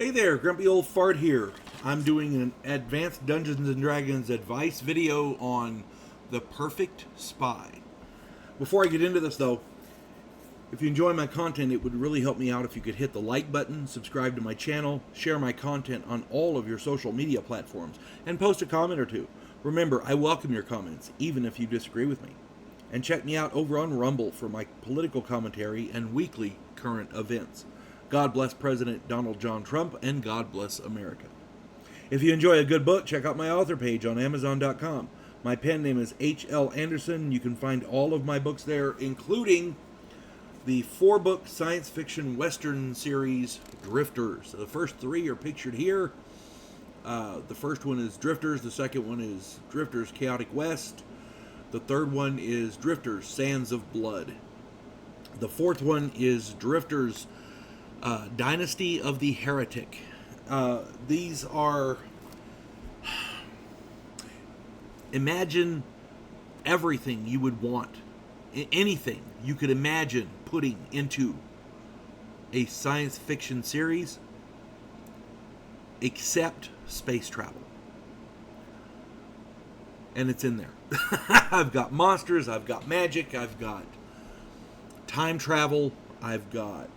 Hey there, Grumpy Old Fart here. I'm doing an Advanced Dungeons & Dragons advice video on the perfect spy. Before I get into this though, if you enjoy my content, it would really help me out if you could hit the like button, subscribe to my channel, share my content on all of your social media platforms, and post a comment or two. Remember, I welcome your comments, even if you disagree with me. And check me out over on Rumble for my political commentary and weekly current events. God bless President Donald John Trump, and God bless America. If you enjoy a good book, check out my author page on Amazon.com. My pen name is H.L. Anderson. You can find all of my books there, including the 4-book science fiction western series, Drifters. The first 3 are pictured here. The first one is Drifters. The second one is Drifters Chaotic West. The third one is Drifters Sands of Blood. The fourth one is Drifters Dynasty of the Heretic. These are... Imagine everything you would want. Anything you could imagine putting into a science fiction series except space travel. And it's in there. I've got monsters, I've got magic, I've got time travel, I've got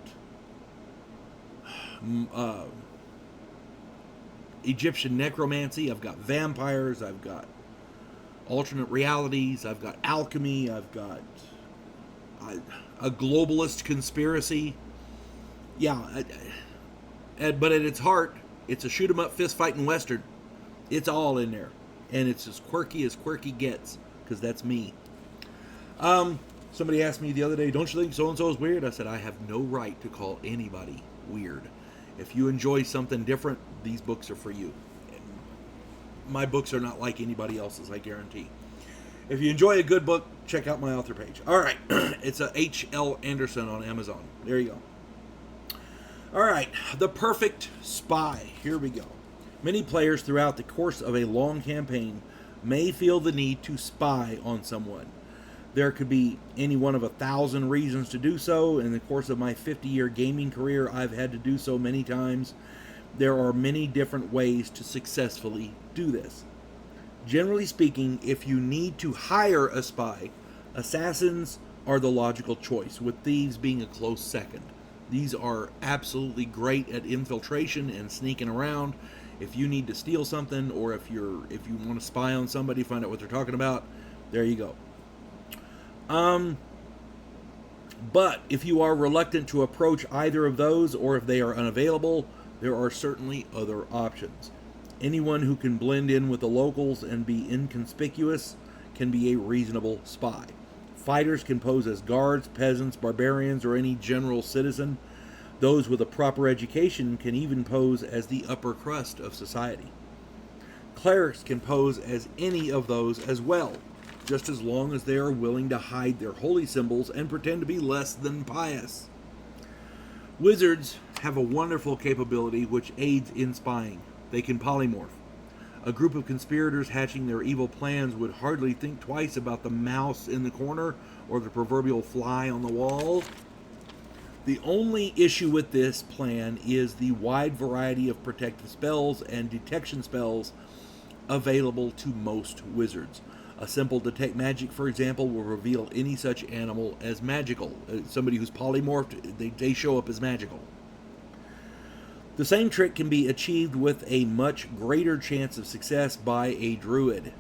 Egyptian necromancy, I've got vampires, I've got alternate realities, I've got alchemy, I've got a globalist conspiracy. Yeah, but at its heart, it's a shoot-'em-up fist-fighting western. It's all in there. And it's as quirky gets, because that's me. Somebody asked me the other day, don't you think so-and-so is weird? I said, I have no right to call anybody weird. If you enjoy something different, these books are for you. My books are not like anybody else's, I guarantee. If you enjoy a good book, check out my author page. All right, it's a H.L. Anderson on Amazon. There you go. All right, the perfect spy. Here we go. Many players throughout the course of a long campaign may feel the need to spy on someone. There could be any one of 1,000 reasons to do so. In the course of my 50-year gaming career, I've had to do so many times. There are many different ways to successfully do this. Generally speaking, if you need to hire a spy, assassins are the logical choice, with thieves being a close second. These are absolutely great at infiltration and sneaking around. If you need to steal something, or if you want to spy on somebody, find out what they're talking about, there you go. But if you are reluctant to approach either of those, or if they are unavailable, there are certainly other options. Anyone who can blend in with the locals and be inconspicuous can be a reasonable spy. Fighters can pose as guards, peasants, barbarians, or any general citizen. Those with a proper education can even pose as the upper crust of society. Clerics can pose as any of those as well, just as long as they are willing to hide their holy symbols and pretend to be less than pious. Wizards have a wonderful capability which aids in spying. They can polymorph. A group of conspirators hatching their evil plans would hardly think twice about the mouse in the corner or the proverbial fly on the wall. The only issue with this plan is the wide variety of protective spells and detection spells available to most wizards. A simple detect magic, for example, will reveal any such animal as magical. Somebody who's polymorphed, they show up as magical. The same trick can be achieved with a much greater chance of success by a druid.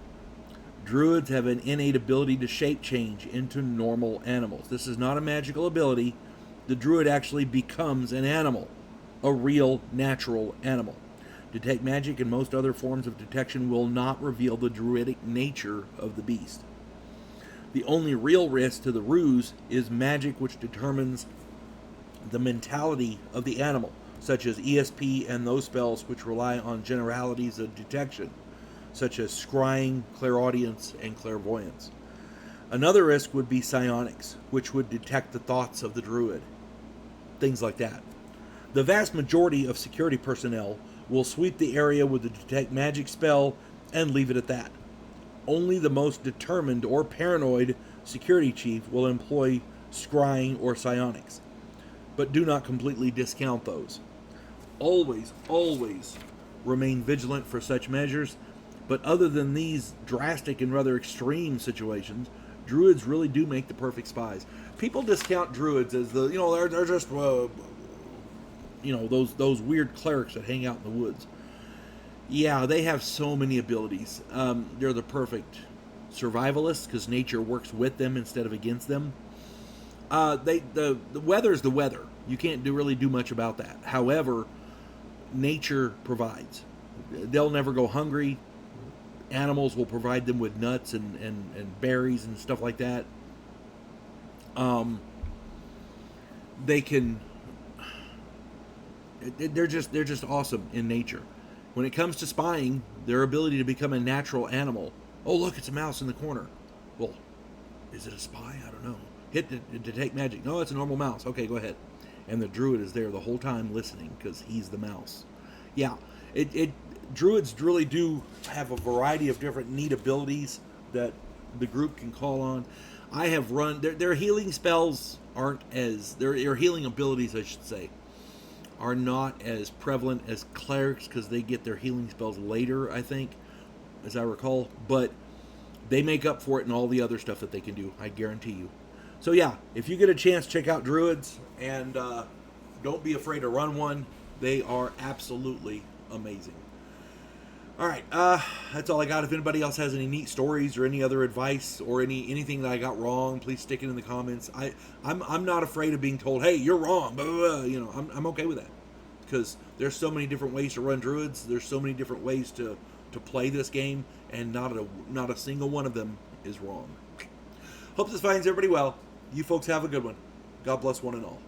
Druids have an innate ability to shape change into normal animals. This is not a magical ability. The druid actually becomes an animal, a real natural animal. Detect magic and most other forms of detection will not reveal the druidic nature of the beast. The only real risk to the ruse is magic which determines the mentality of the animal, such as ESP and those spells which rely on generalities of detection, such as scrying, clairaudience, and clairvoyance. Another risk would be psionics, which would detect the thoughts of the druid. Things like that. The vast majority of security personnel will sweep the area with the detect magic spell and leave it at that. Only the most determined or paranoid security chief will employ scrying or psionics, but do not completely discount those. always, always remain vigilant for such measures. But other than these drastic and rather extreme situations, druids really do make the perfect spies. People discount druids as they're just those weird clerics that hang out in the woods. Yeah, they have so many abilities. They're the perfect survivalists because nature works with them instead of against them. The weather's the weather. You can't really do much about that. However, nature provides. They'll never go hungry. Animals will provide them with nuts and berries and stuff like that. They can. They're just awesome in nature. When it comes to spying, their ability to become a natural animal. Oh, look, it's a mouse in the corner. Well, is it a spy? I don't know. Hit to detect magic. No, it's a normal mouse. Okay, go ahead. And the druid is there the whole time listening because he's the mouse. Yeah, druids really do have a variety of different neat abilities that the group can call on. I have run their healing spells aren't as their healing abilities, I should say, are not as prevalent as clerics because they get their healing spells later, I think, as I recall. But they make up for it in all the other stuff that they can do, I guarantee you. So yeah, if you get a chance, check out druids, and don't be afraid to run one. They are absolutely amazing. All right, that's all I got. If anybody else has any neat stories or any other advice or anything that I got wrong, please stick it in the comments. I'm not afraid of being told, hey, you're wrong. Blah, blah, blah. I'm okay with that because there's so many different ways to run druids. There's so many different ways to play this game, and not a single one of them is wrong. Hope this finds everybody well. You folks have a good one. God bless one and all.